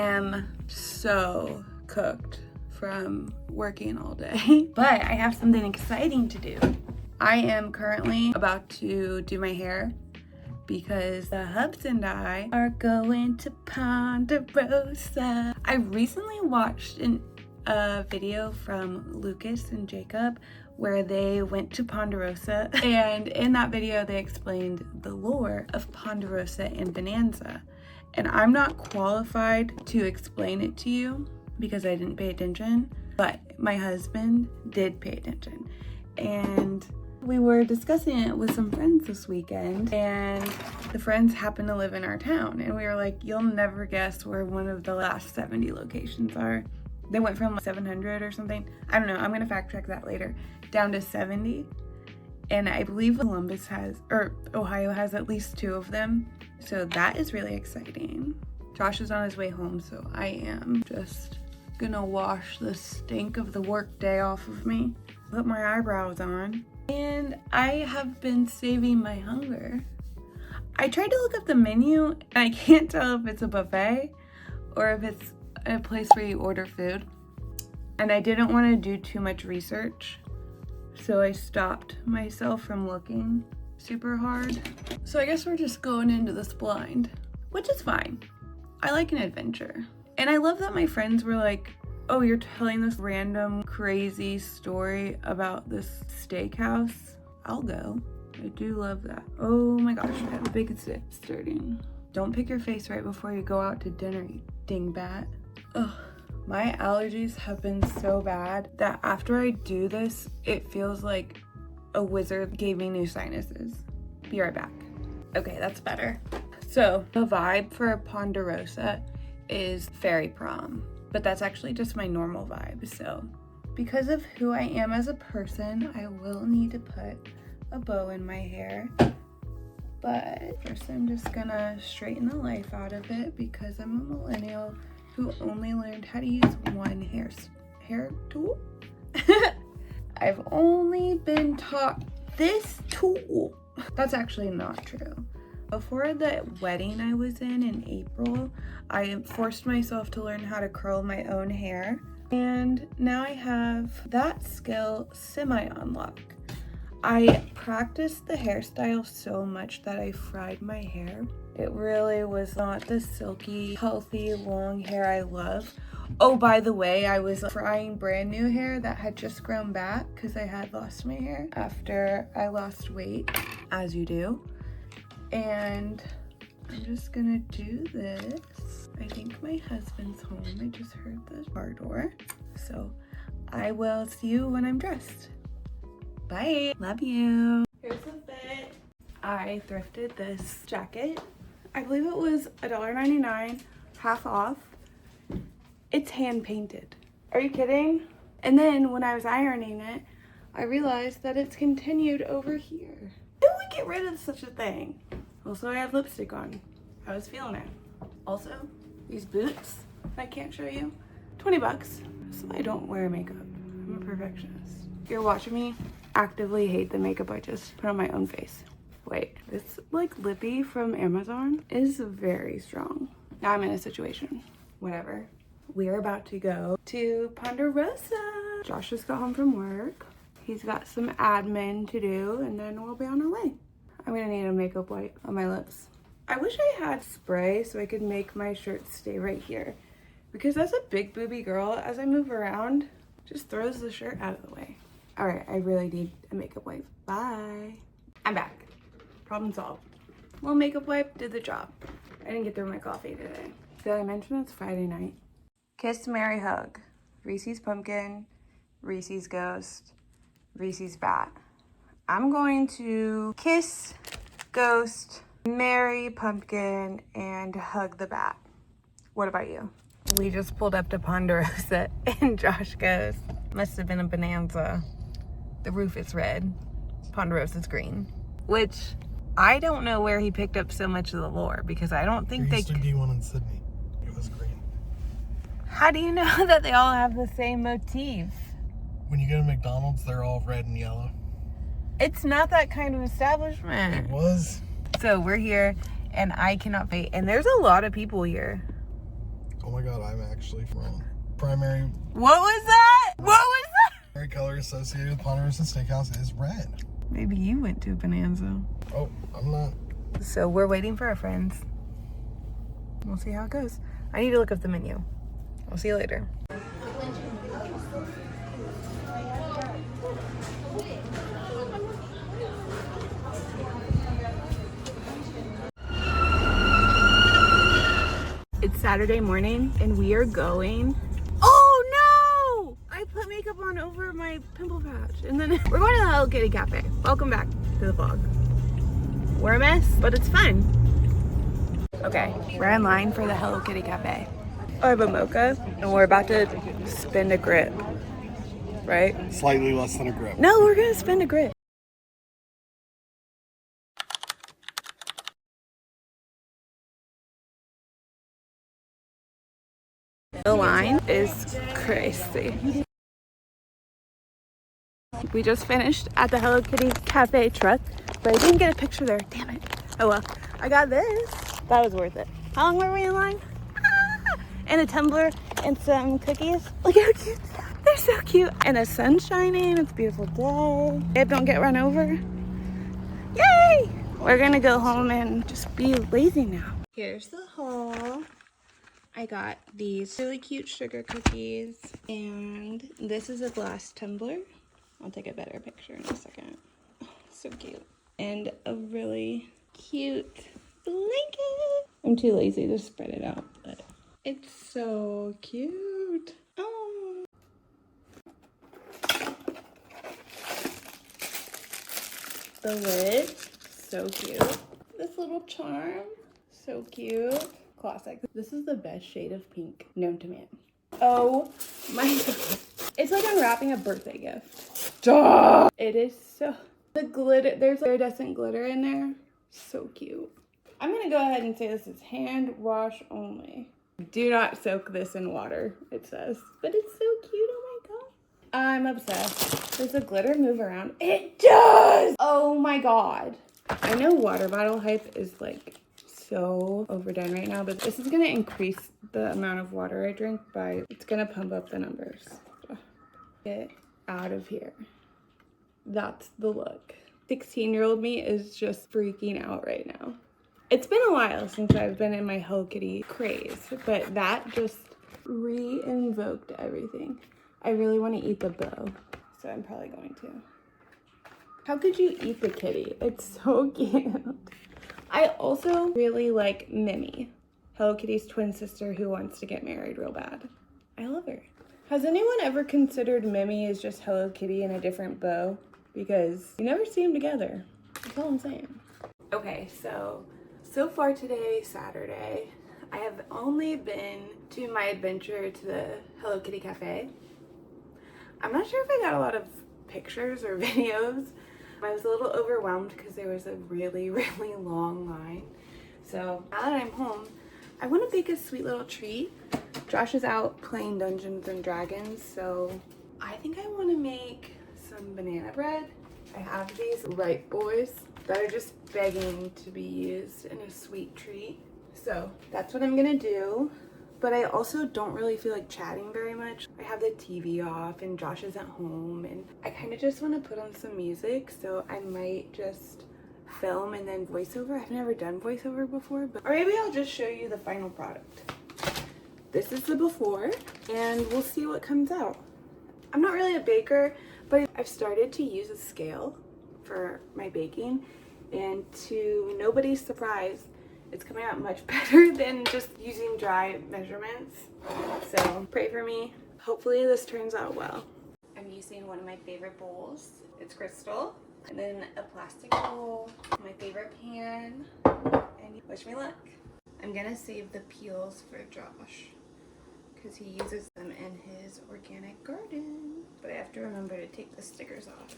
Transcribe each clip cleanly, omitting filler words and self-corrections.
am so cooked from working all day, but I have something exciting to do. I am currently about to do my hair because the hubs and I are going to Ponderosa. I recently watched a video from Lucas and Jacob where they went to Ponderosa, and in that video they explained the lore of Ponderosa and Bonanza. And I'm not qualified to explain it to you because I didn't pay attention, but my husband did pay attention. And we were discussing it with some friends this weekend, and the friends happen to live in our town. And we were like, you'll never guess where one of the last 70 locations are. They went from like 700 or something. I don't know. I'm going to fact check that later. Down to 70. And I believe Columbus has, or Ohio has at least 2 of them. So that is really exciting. Josh is on his way home, so I am just gonna wash the stink of the work day off of me. Put my eyebrows on. And I have been saving my hunger. I tried to look up the menu and I can't tell if it's a buffet or if it's a place where you order food. And I didn't want to do too much research, so I stopped myself from looking super hard. So I guess we're just going into this blind, which is fine. I like an adventure. And I love that my friends were like, oh, you're telling this random crazy story about this steakhouse? I'll go. I do love that. Oh my gosh, I have a big sip starting. Don't pick your face right before you go out to dinner, you dingbat. Ugh. My allergies have been so bad that after I do this, it feels like a wizard gave me new sinuses. Be right back. Okay, that's better. So the vibe for Ponderosa is fairy prom, but that's actually just my normal vibe. So because of who I am as a person, I will need to put a bow in my hair. But first I'm just gonna straighten the life out of it because I'm a millennial who only learned how to use one hair tool. I've only been taught this tool. That's actually not true. Before the wedding I was in April, I forced myself to learn how to curl my own hair. And now I have that skill semi-on lock. I practiced the hairstyle so much that I fried my hair. It really was not the silky, healthy, long hair I love. Oh, by the way, I was frying brand new hair that had just grown back because I had lost my hair after I lost weight, as you do. And I'm just gonna do this. I think my husband's home. I just heard the car door. So I will see you when I'm dressed. Bye. Love you. Here's a fit. I thrifted this jacket. I believe it was $1.99, half off. It's hand painted. Are you kidding? And then when I was ironing it, I realized that it's continued over here. Who would get rid of such a thing? Also, I have lipstick on. I was feeling it. Also, these boots I can't show you, 20 bucks. So I don't wear makeup. I'm a perfectionist. If you're watching me actively hate the makeup I just put on my own face. Wait, this like lippy from Amazon is very strong. Now I'm in a situation. Whatever. We're about to go to Ponderosa. Josh just got home from work. He's got some admin to do and then we'll be on our way. I'm gonna need a makeup wipe on my lips. I wish I had spray so I could make my shirt stay right here. Because as a big booby girl, as I move around, just throws the shirt out of the way. All right, I really need a makeup wipe. Bye. I'm back. Problem solved. Well, makeup wipe did the job. I didn't get through my coffee today. Did I mention it's Friday night? Kiss, marry, hug. Reese's pumpkin, Reese's ghost, Reese's bat. I'm going to kiss, ghost, marry pumpkin, and hug the bat. What about you? We just pulled up to Ponderosa and Josh goes, must have been a bonanza. The roof is red, Ponderosa's green, which I don't know where he picked up so much of the lore because I don't think there used to be one in Sydney. It was green. How do you know that they all have the same motif? When you go to McDonald's, they're all red and yellow. It's not that kind of establishment. It was. So we're here and I cannot wait. And there's a lot of people here. Oh my god, I'm actually wrong. Primary What was that? What was that? color associated with Ponderosa Steakhouse is red. Maybe you went to Bonanza. Oh, I'm not. So we're waiting for our friends. We'll see how it goes. I need to look up the menu. I'll see you later. It's Saturday morning and we are going. Oh no! I put makeup on over my pimple patch and then we're going to the Hello Kitty Cafe. Welcome back to the vlog. We're a mess, but it's fun. Okay, we're in line for the Hello Kitty Cafe. I have a mocha and we're about to spin a grip, right? Slightly less than a grip. No, we're gonna spin a grip. The line is crazy. We just finished at the Hello Kitty Cafe truck, but I didn't get a picture there. Damn it. Oh well. I got this. That was worth it. How long were we in line? Ah! And a tumbler and some cookies. Look how cute. They're so cute. And the sun's shining. It's a beautiful day. Babe, don't get run over. Yay! We're gonna go home and just be lazy now. Here's the haul. I got these really cute sugar cookies, and this is a glass tumbler. I'll take a better picture in a second. Oh, so cute. And a really cute blanket. I'm too lazy to spread it out, but it's so cute. Oh. The lid, so cute. This little charm, so cute. Classic. This is the best shade of pink known to man. Oh my god. It's like unwrapping a birthday gift. Duh! It is so... The glitter, there's iridescent glitter in there. So cute. I'm gonna go ahead and say this is hand wash only. Do not soak this in water, it says. But it's so cute, oh my god. I'm obsessed. Does the glitter move around? It does! Oh my god. I know water bottle hype is like so overdone right now, but this is gonna increase the amount of water I drink by, it's gonna pump up the numbers. Get out of here. That's the look. 16-year-old me is just freaking out right now. It's been a while since I've been in my Hello Kitty craze, but that just re-invoked everything. I really want to eat the bow, so I'm probably going to. How could you eat the kitty? It's so cute. I also really like Mimi, Hello Kitty's twin sister who wants to get married real bad. I love her. Has anyone ever considered Mimi as just Hello Kitty in a different bow? Because you never see them together. That's all I'm saying. Okay, so far today, Saturday, I have only been to my adventure to the Hello Kitty Cafe. I'm not sure if I got a lot of pictures or videos. I was a little overwhelmed because there was a really, really long line. So now that I'm home, I want to bake a sweet little treat. Josh is out playing Dungeons and Dragons, so I think I want to make some banana bread. I have these light boys that are just begging to be used in a sweet treat. So that's what I'm gonna do. But I also don't really feel like chatting very much. I have the TV off and Josh isn't home and I kind of just want to put on some music, so I might just film and then voiceover. I've never done voiceover before, but or maybe I'll just show you the final product. This is the before and we'll see what comes out. I'm not really a baker, but I've started to use a scale for my baking, and to nobody's surprise, it's coming out much better than just using dry measurements. So pray for me. Hopefully this turns out well. I'm using one of my favorite bowls. It's crystal. And then a plastic bowl, my favorite pan, and wish me luck. I'm gonna save the peels for Josh because he uses them in his organic garden. But I have to remember to take the stickers off.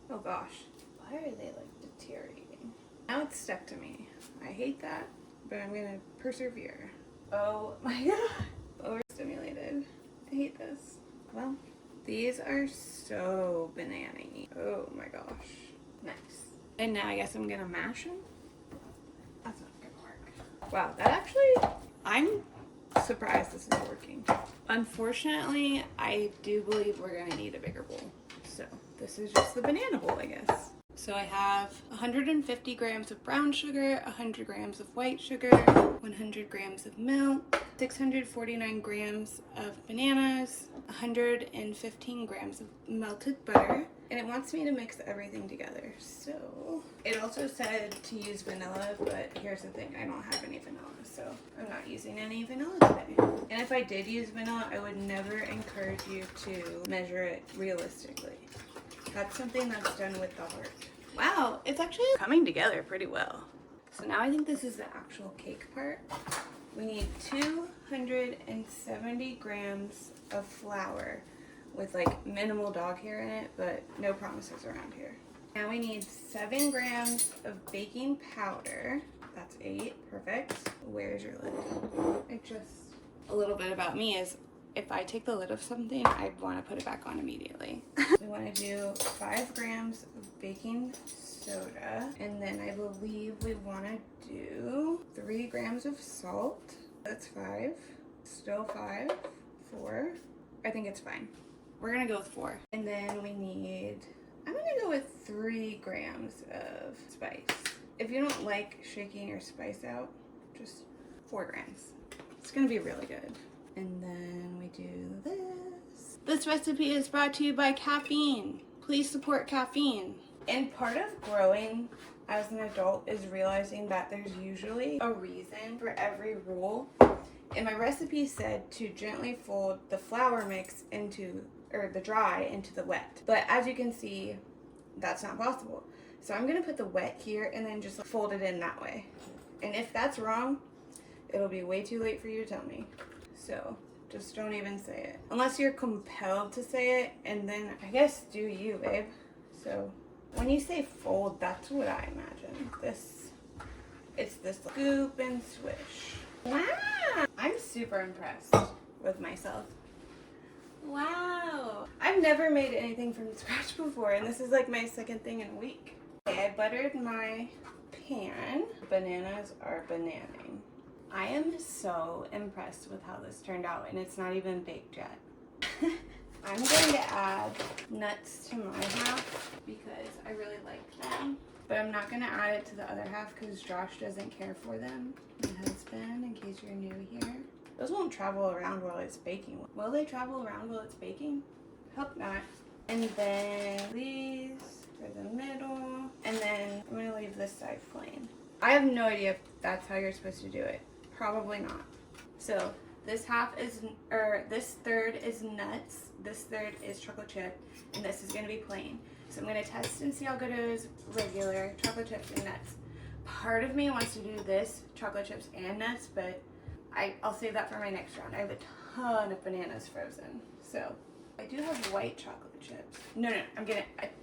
Oh gosh, why are they like deteriorating? Now it's stuck to me. I hate that, but I'm gonna persevere. Oh my god, overstimulated. I hate this. Well, these are so banana-y. Oh my gosh, nice. And now I guess I'm gonna mash them. That's not gonna work. Wow, that actually, I'm surprised this is working. Unfortunately, I do believe we're gonna need a bigger bowl. So this is just the banana bowl, I guess. So I have 150 grams of brown sugar, 100 grams of white sugar, 100 grams of milk, 649 grams of bananas, 115 grams of melted butter, and it wants me to mix everything together. So it also said to use vanilla, but here's the thing, I don't have any vanilla, so I'm not using any vanilla today. And if I did use vanilla, I would never encourage you to measure it realistically. That's something that's done with the heart. Wow, it's actually coming together pretty well. So now I think this is the actual cake part. We need 270 grams of flour with like minimal dog hair in it, but no promises around here. Now we need 7 grams of baking powder. That's 8, perfect. Where's your lid? A little bit about me is if I take the lid of something, I want to put it back on immediately. We want to do 5 grams of baking soda, and then I believe we want to do 3 grams of salt. That's 5. Still 5. 4. I think it's fine. We're gonna go with 4. And then I'm gonna go with 3 grams of spice. If you don't like shaking your spice out, just 4 grams. It's gonna be really good. And then we do this. This recipe is brought to you by caffeine. Please support caffeine. And part of growing as an adult is realizing that there's usually a reason for every rule. And my recipe said to gently fold the flour mix the dry into the wet. But as you can see, that's not possible. So I'm gonna put the wet here and then just fold it in that way. And if that's wrong, it'll be way too late for you to tell me. So just don't even say it. Unless you're compelled to say it, and then I guess do you, babe. So when you say fold, that's what I imagine. It's this scoop and swish. Wow! I'm super impressed with myself. Wow! I've never made anything from scratch before, and this is like my second thing in a week. Okay, I buttered my pan. Bananas are bananing. I am so impressed with how this turned out, and it's not even baked yet. I'm going to add nuts to my half because I really like them. But I'm not going to add it to the other half because Josh doesn't care for them. My husband, in case you're new here. Those won't travel around while it's baking. Will they travel around while it's baking? Hope not. And then these for the middle. And then I'm going to leave this side plain. I have no idea if that's how you're supposed to do it. Probably not. So this this third is nuts, this third is chocolate chip, and this is gonna be plain. So I'm gonna test and see how good it is regular, chocolate chips and nuts. Part of me wants to do this, chocolate chips and nuts, but I'll save that for my next round. I have a ton of bananas frozen. So I do have white chocolate chips. No,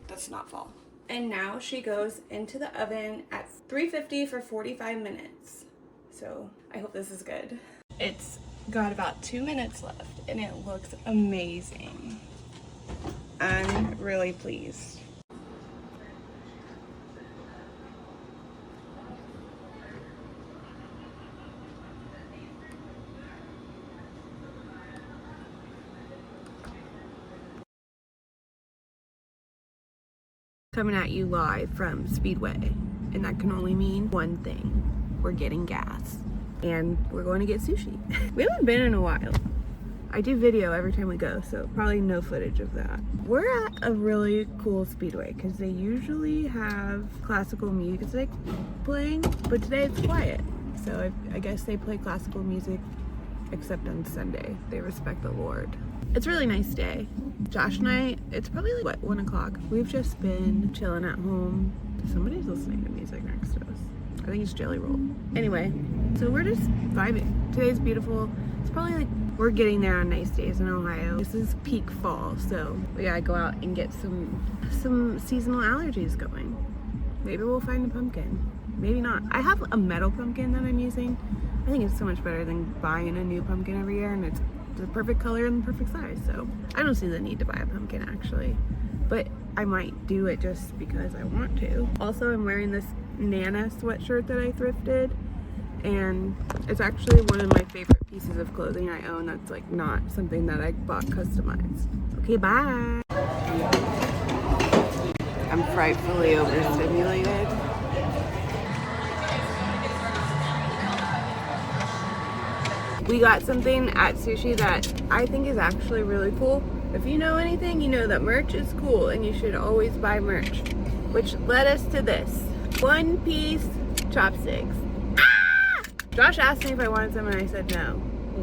that's not fall. And now she goes into the oven at 350 for 45 minutes. So I hope this is good. It's got about 2 minutes left and it looks amazing. I'm really pleased. Coming at you live from Speedway, and that can only mean one thing. We're getting gas and we're going to get sushi. We haven't been in a while. I do video every time we go, so probably no footage of that. We're at a really cool Speedway because they usually have classical music playing, but today it's quiet. So I guess they play classical music except on Sunday. They respect the Lord. It's a really nice day. Josh and I, it's probably like, what, 1 o'clock? We've just been chilling at home. Somebody's listening to music next to us. I think it's Jelly Roll. Anyway, so we're just vibing. Today's beautiful. It's probably like, we're getting there on nice days in Ohio. This is peak fall, so we gotta go out and get some seasonal allergies going. Maybe we'll find a pumpkin. Maybe not. I have a metal pumpkin that I'm using. I think it's so much better than buying a new pumpkin every year, and it's the perfect color and the perfect size, so I don't see the need to buy a pumpkin actually, but I might do it just because I want to. Also, I'm wearing this Nana sweatshirt that I thrifted, and it's actually one of my favorite pieces of clothing I own that's like not something that I bought customized. Okay, bye. I'm frightfully overstimulated. We got something at sushi that I think is actually really cool. If you know anything, you know that merch is cool and you should always buy merch. Which led us to this. One-piece chopsticks. Ah! Josh asked me if I wanted some and I said no.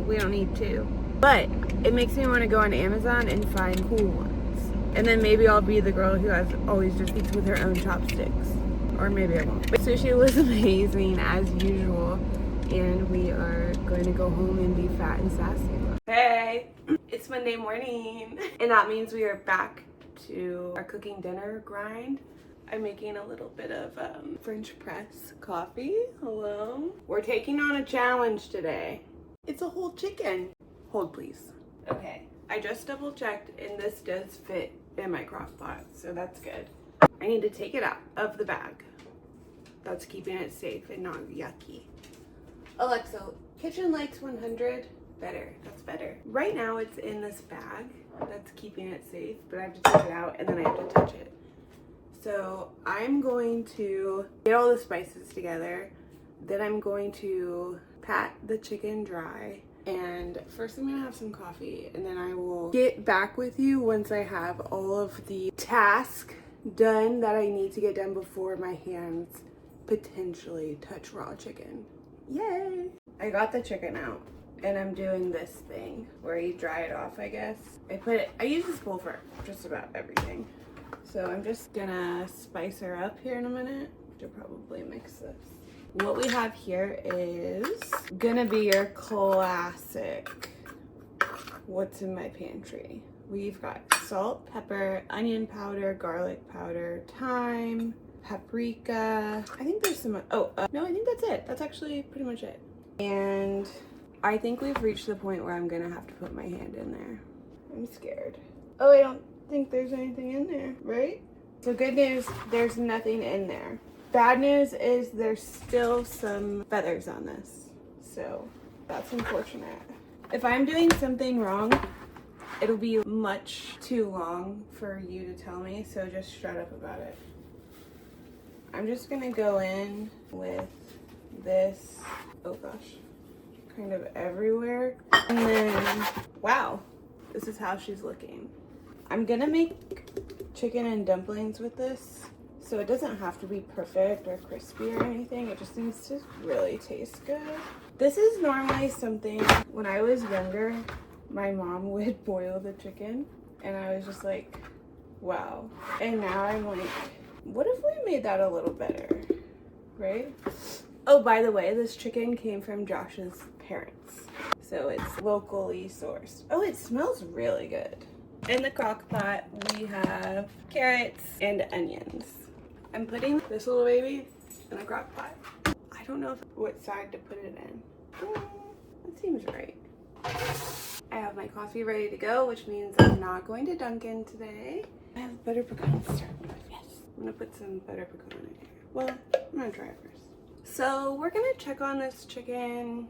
We don't need two. But it makes me want to go on Amazon and find cool ones. And then maybe I'll be the girl who has always just eats with her own chopsticks. Or maybe I won't. But sushi was amazing as usual. And we are going to go home and be fat and sassy. Hey, it's Monday morning. And that means we are back to our cooking dinner grind. I'm making a little bit of French press coffee. Hello. We're taking on a challenge today. It's a whole chicken. Hold please. Okay, I just double checked and this does fit in my crock pot, so that's good. I need to take it out of the bag. That's keeping it safe and not yucky. Alexa, kitchen lights 100. Better. That's better. Right now it's in this bag. That's keeping it safe, but I have to take it out and then I have to touch it. So I'm going to get all the spices together. Then I'm going to pat the chicken dry. And first I'm gonna have some coffee and then I will get back with you once I have all of the tasks done that I need to get done before my hands potentially touch raw chicken. Yay! I got the chicken out and I'm doing this thing where you dry it off, I guess. I use this bowl for just about everything. So I'm just gonna spice her up here in a minute to probably mix this. What we have here is gonna be your classic what's in my pantry. We've got salt, pepper, onion powder, garlic powder, thyme, paprika. I think there's some, no, I think that's it. That's actually pretty much it. And I think we've reached the point where I'm gonna have to put my hand in there. I'm scared. Oh, I don't think there's anything in there, right? So good news, there's nothing in there. Bad news is there's still some feathers on this. So that's unfortunate. If I'm doing something wrong, it'll be much too long for you to tell me, so just shut up about it. I'm just gonna go in with this, oh gosh, kind of everywhere. And then, wow, this is how she's looking. I'm gonna make chicken and dumplings with this, so it doesn't have to be perfect or crispy or anything. It just needs to really taste good. This is normally something, when I was younger, my mom would boil the chicken, and I was just like, wow. And now I'm like, what if we made that a little better, right? Oh, by the way, this chicken came from Josh's parents, so it's locally sourced. Oh, it smells really good. In the crock pot, we have carrots and onions. I'm putting this little baby in the crock pot. I don't know what side to put it in. That seems right. I have my coffee ready to go, which means I'm not going to Dunkin' today. I have butter pecan syrup. Yes. I'm gonna put some butter pecan in here. Well, I'm gonna try it first. So we're gonna check on this chicken.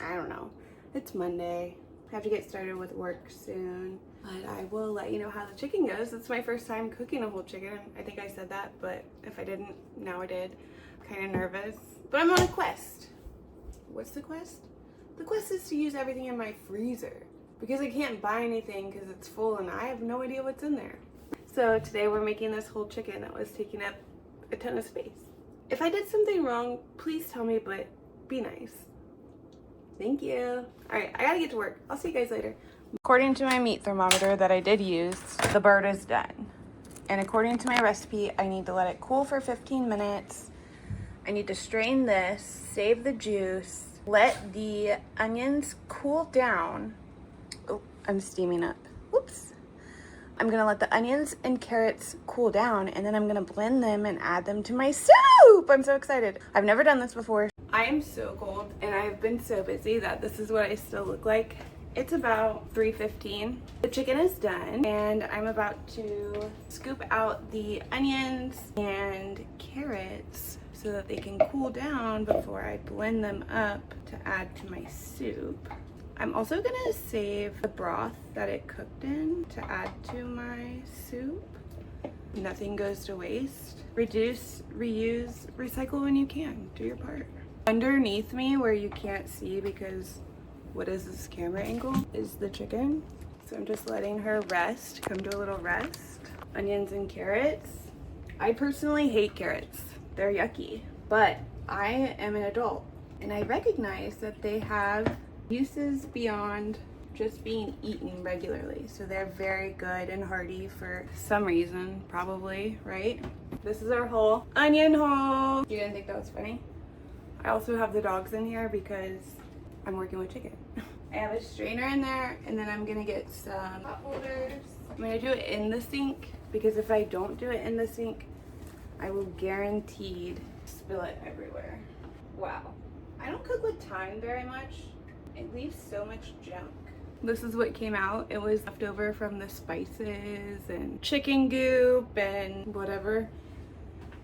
I don't know. It's Monday. I have to get started with work soon. But I will let you know how the chicken goes. It's my first time cooking a whole chicken. I think I said that, but if I didn't, now I did. I'm kind of nervous. But I'm on a quest. What's the quest? The quest is to use everything in my freezer because I can't buy anything because it's full and I have no idea what's in there. So today we're making this whole chicken that was taking up a ton of space. If I did something wrong, please tell me, but be nice. Thank you. All right, I gotta get to work. I'll see you guys later. According to my meat thermometer that I did use, the bird is done. And according to my recipe, I need to let it cool for 15 minutes. I need to strain this, save the juice, let the onions cool down. Oh, I'm steaming up. Whoops. I'm gonna let the onions and carrots cool down, and then I'm gonna blend them and add them to my soup. I'm so excited. I've never done this before. I am so cold and I've been so busy that this is what I still look like. It's about 3:15. The chicken is done and I'm about to scoop out the onions and carrots so so that they can cool down before I blend them up to add to my soup. I'm also gonna save the broth that it cooked in to add to my soup. Nothing goes to waste. Reduce, reuse, recycle when you can. Do your part. Underneath me, where you can't see because what is this camera angle, is the chicken. So I'm just letting her rest, come to a little rest. Onions and carrots. I personally hate carrots. They're yucky. But I am an adult and I recognize that they have uses beyond just being eaten regularly. So they're very good and hearty for some reason, probably, right? This is our whole onion hole. You didn't think that was funny? I also have the dogs in here because I'm working with chicken. I have a strainer in there, and then I'm gonna get some pot holders. I'm gonna do it in the sink because if I don't do it in the sink, I will guaranteed spill it everywhere. Wow. I don't cook with thyme very much. It leaves so much junk. This is what came out. It was left over from the spices and chicken goop and whatever.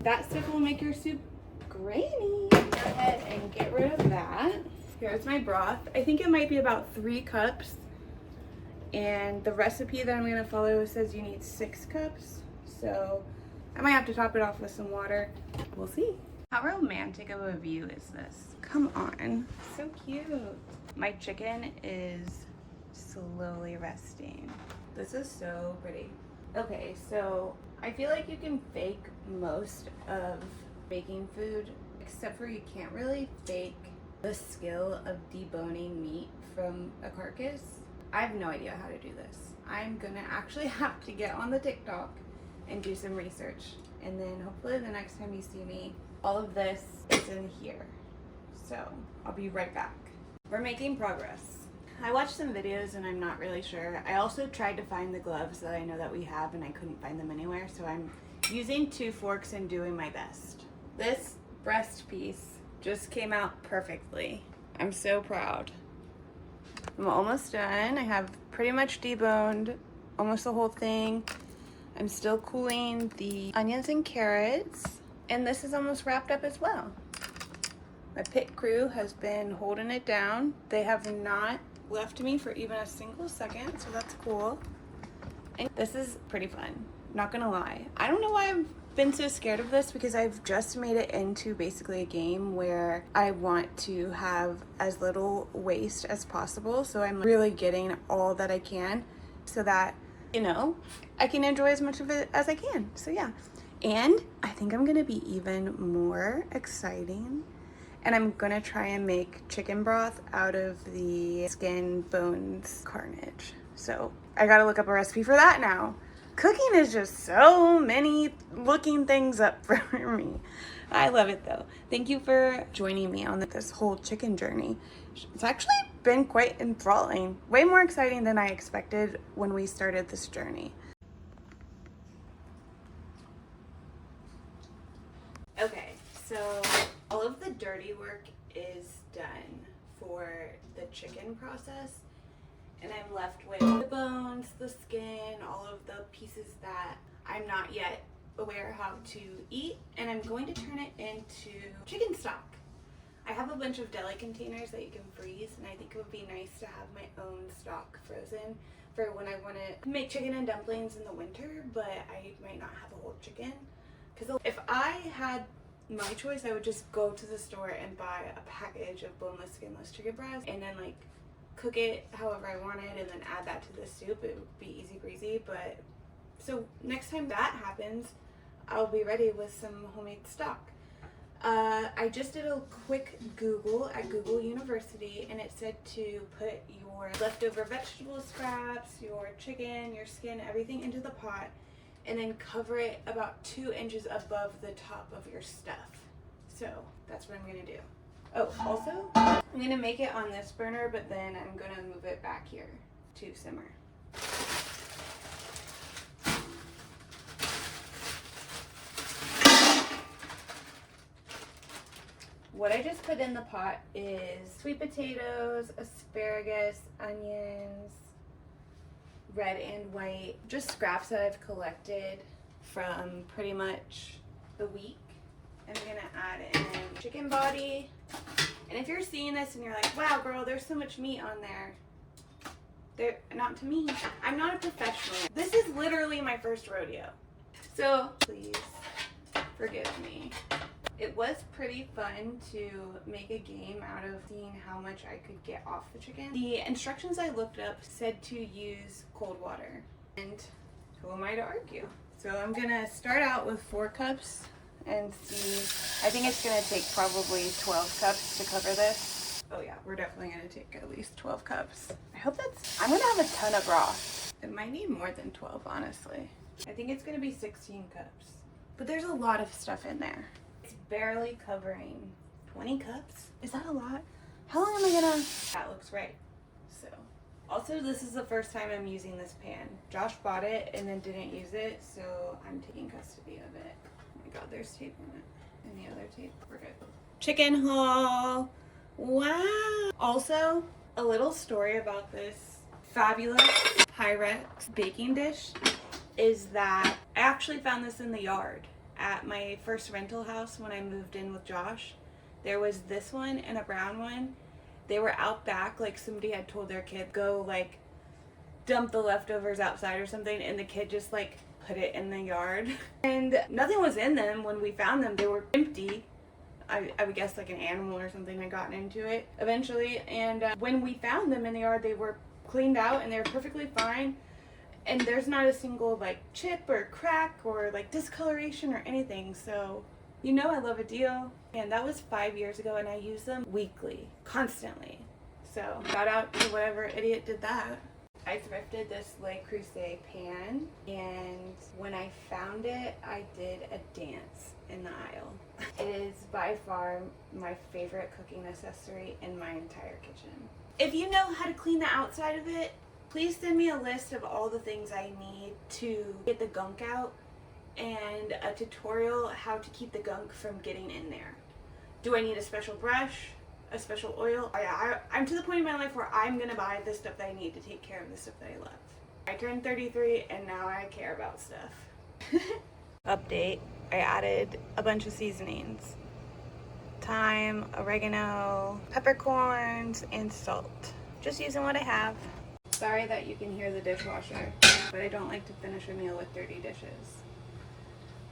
That stuff will make your soup grainy. Go ahead and get rid of that. Here's my broth. I think it might be about 3 cups. And the recipe that I'm gonna follow says you need 6 cups. So I might have to top it off with some water. We'll see. How romantic of a view is this? Come on, so cute. My chicken is slowly resting. This is so pretty. Okay, so I feel like you can fake most of baking food, except for you can't really fake the skill of deboning meat from a carcass. I have no idea how to do this. I'm gonna actually have to get on the TikTok and do some research. And then hopefully the next time you see me, all of this is in here. So I'll be right back. We're making progress. I watched some videos and I'm not really sure. I also tried to find the gloves that I know that we have and I couldn't find them anywhere. So I'm using 2 forks and doing my best. This breast piece just came out perfectly. I'm so proud. I'm almost done. I have pretty much deboned almost the whole thing. I'm still cooling the onions and carrots, and this is almost wrapped up as well. My pit crew has been holding it down. They have not left me for even a single second, so that's cool. And this is pretty fun, not gonna lie. I don't know why I've been so scared of this, because I've just made it into basically a game where I want to have as little waste as possible. So I'm really getting all that I can so that, you know, I can enjoy as much of it as I can. So yeah. And I think I'm gonna be even more exciting. And I'm gonna try and make chicken broth out of the skin, bones, carnage. So I gotta look up a recipe for that now. Cooking is just so many looking things up for me. I love it though. Thank you for joining me on this whole chicken journey. It's actually been quite enthralling. Way more exciting than I expected when we started this journey. Okay, so all of the dirty work is done for the chicken process. And I'm left with the bones, the skin, all of the pieces that I'm not yet aware how to eat. And I'm going to turn it into chicken stock. I have a bunch of deli containers that you can freeze, and I think it would be nice to have my own stock frozen for when I want to make chicken and dumplings in the winter, but I might not have a whole chicken. Because if I had my choice, I would just go to the store and buy a package of boneless, skinless chicken breast, and then like cook it however I wanted and then add that to the soup. It would be easy breezy. But so next time that happens, I'll be ready with some homemade stock. I just did a quick Google at Google University, and it said to put your leftover vegetable scraps, your chicken, your skin, everything into the pot, and then cover it about 2 inches above the top of your stuff. So that's what I'm gonna do. Oh, also, I'm gonna make it on this burner, but then I'm gonna move it back here to simmer. What I just put in the pot is sweet potatoes, asparagus, onions, red and white, just scraps that I've collected from pretty much the week. I'm gonna add in chicken body. And if you're seeing this and you're like, wow, girl, there's so much meat on there. Not to me. I'm not a professional. This is literally my first rodeo. So please forgive me. It was pretty fun to make a game out of seeing how much I could get off the chicken. The instructions I looked up said to use cold water. And who am I to argue? So I'm gonna start out with 4 cups and see. I think it's gonna take probably 12 cups to cover this. Oh yeah, we're definitely gonna take at least 12 cups. I hope I'm gonna have a ton of broth. It might need more than 12, honestly. I think it's gonna be 16 cups. But there's a lot of stuff in there. It's barely covering 20 cups. Is that a lot? How long am I gonna? That looks right. So, also this is the first time I'm using this pan. Josh bought it and then didn't use it, so I'm taking custody of it. Oh my god, there's tape on it. And the other tape, we're good. Chicken haul. Wow. Also, a little story about this fabulous Pyrex baking dish is that I actually found this in the yard at my first rental house when I moved in with Josh. There was this one and a brown one. They were out back, like somebody had told their kid, go like dump the leftovers outside or something, and the kid just like put it in the yard. And nothing was in them when we found them. They were empty. I would guess like an animal or something had gotten into it eventually. And when we found them in the yard, they were cleaned out and they were perfectly fine. And there's not a single like chip or crack or like discoloration or anything. So, you know, I love a deal. And that was 5 years ago and I use them weekly, constantly. So shout out to whatever idiot did that. I thrifted this Le Creuset pan, and when I found it, I did a dance in the aisle. It is by far my favorite cooking accessory in my entire kitchen. If you know how to clean the outside of it, please send me a list of all the things I need to get the gunk out and a tutorial how to keep the gunk from getting in there. Do I need a special brush? A special oil? I'm to the point in my life where I'm gonna buy the stuff that I need to take care of the stuff that I love. I turned 33 and now I care about stuff. Update, I added a bunch of seasonings. Thyme, oregano, peppercorns, and salt. Just using what I have. Sorry that you can hear the dishwasher, but I don't like to finish a meal with dirty dishes.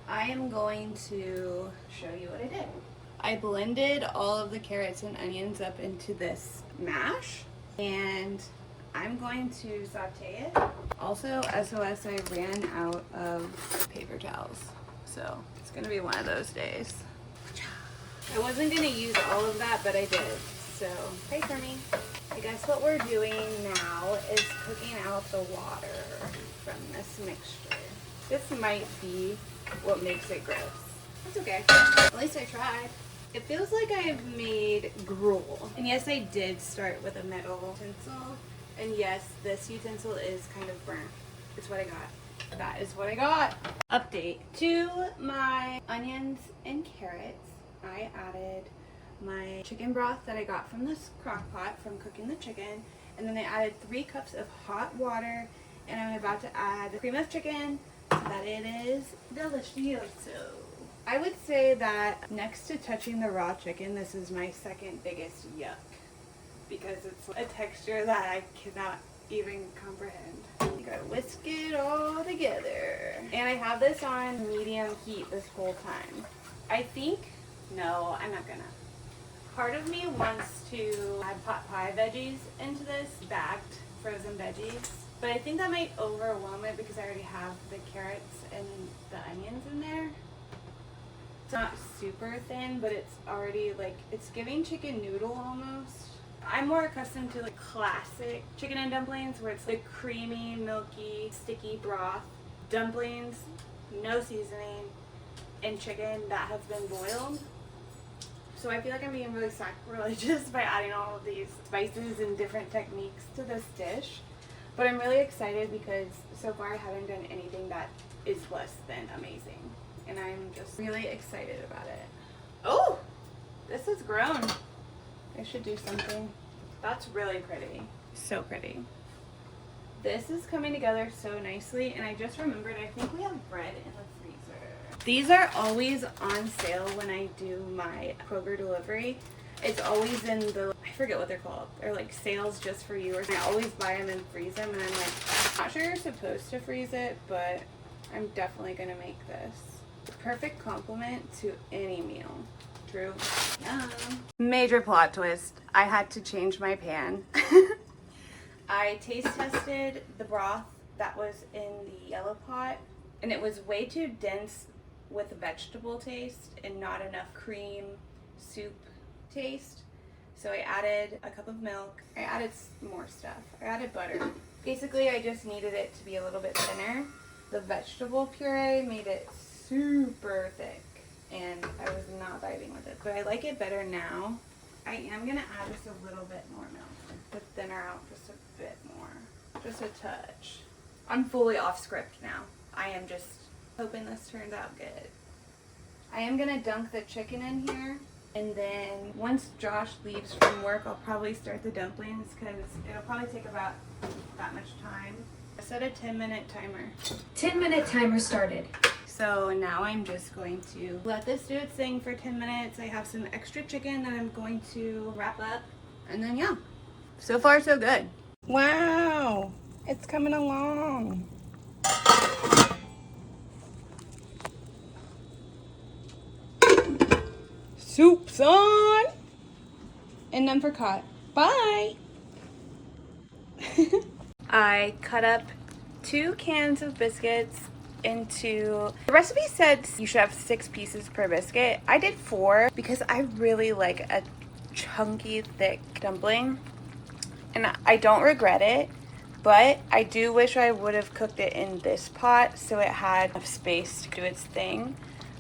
I am going to show you what I did. I blended all of the carrots and onions up into this mash, and I'm going to saute it. Also, SOS, I ran out of paper towels, so it's gonna be one of those days. I wasn't gonna use all of that, but I did, so pray for me. I guess what we're doing now is cooking out the water from this mixture. This might be what makes it gross. That's okay, at least I tried. It feels like I've made gruel. And yes, I did start with a metal utensil. And yes, this utensil is kind of burnt. It's what I got. That is what I got. Update. To my onions and carrots, I added my chicken broth that I got from this crock pot from cooking the chicken. And then I added 3 cups of hot water. And I'm about to add cream of chicken so that it is delicioso. I would say that next to touching the raw chicken, this is my second biggest yuck, because it's a texture that I cannot even comprehend. You gotta whisk it all together. And I have this on medium heat this whole time. I think, no, I'm not gonna. Part of me wants to add pot pie veggies into this, bagged frozen veggies, but I think that might overwhelm it because I already have the carrots and the onions in there. It's not super thin, but it's already like, it's giving chicken noodle almost. I'm more accustomed to like classic chicken and dumplings where it's like creamy, milky, sticky broth. Dumplings, no seasoning, and chicken that has been boiled. So I feel like I'm being really sacrilegious by adding all of these spices and different techniques to this dish. But I'm really excited because so far I haven't done anything that is less than amazing. And I'm just really excited about it. Oh, this has grown. I should do something. That's really pretty. So pretty. This is coming together so nicely, and I just remembered I think we have bread in the freezer. These are always on sale when I do my Kroger delivery. It's always in the, I forget what they're called. They're like sales just for you. I always buy them and freeze them, and I'm like, not sure you're supposed to freeze it, but I'm definitely gonna make this. Perfect complement to any meal. True. Yum. Major plot twist. I had to change my pan. I taste tested the broth that was in the yellow pot, and it was way too dense with vegetable taste and not enough cream soup taste. So I added a cup of milk. I added more stuff. I added butter. Basically, I just needed it to be a little bit thinner. The vegetable puree made it super thick, and I was not vibing with it, but I like it better now. I am gonna add just a little bit more milk to thinner out just a bit more, just a touch. I'm fully off script now. I am just hoping this turns out good. I am gonna dunk the chicken in here, and then once Josh leaves from work, I'll probably start the dumplings because it'll probably take about that much time. I set a 10-minute timer. 10-minute timer started. So now I'm just going to let this do its thing for 10 minutes. I have some extra chicken that I'm going to wrap up. And then yeah, so far so good. Wow, it's coming along. Soup's on. And none for caught. Bye. I cut up 2 cans of biscuits into, the recipe said you should have 6 pieces per biscuit. I did 4 because I really like a chunky, thick dumpling, and I don't regret it, but I do wish I would have cooked it in this pot so it had enough space to do its thing.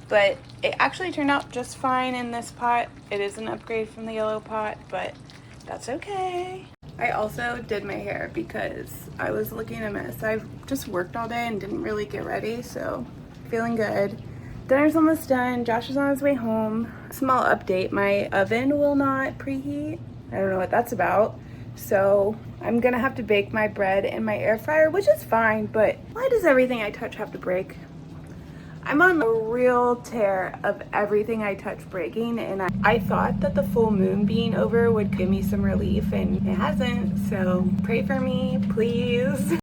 But it actually turned out just fine in this pot. It is an upgrade from the yellow pot, but that's okay. I also did my hair because I was looking a mess. I just worked all day and didn't really get ready, so feeling good. Dinner's almost done. Josh is on his way home. Small update, my oven will not preheat. I don't know what that's about. So I'm gonna have to bake my bread in my air fryer, which is fine, but why does everything I touch have to break? I'm on a real tear of everything I touch breaking, and I thought that the full moon being over would give me some relief, and it hasn't, so pray for me, please.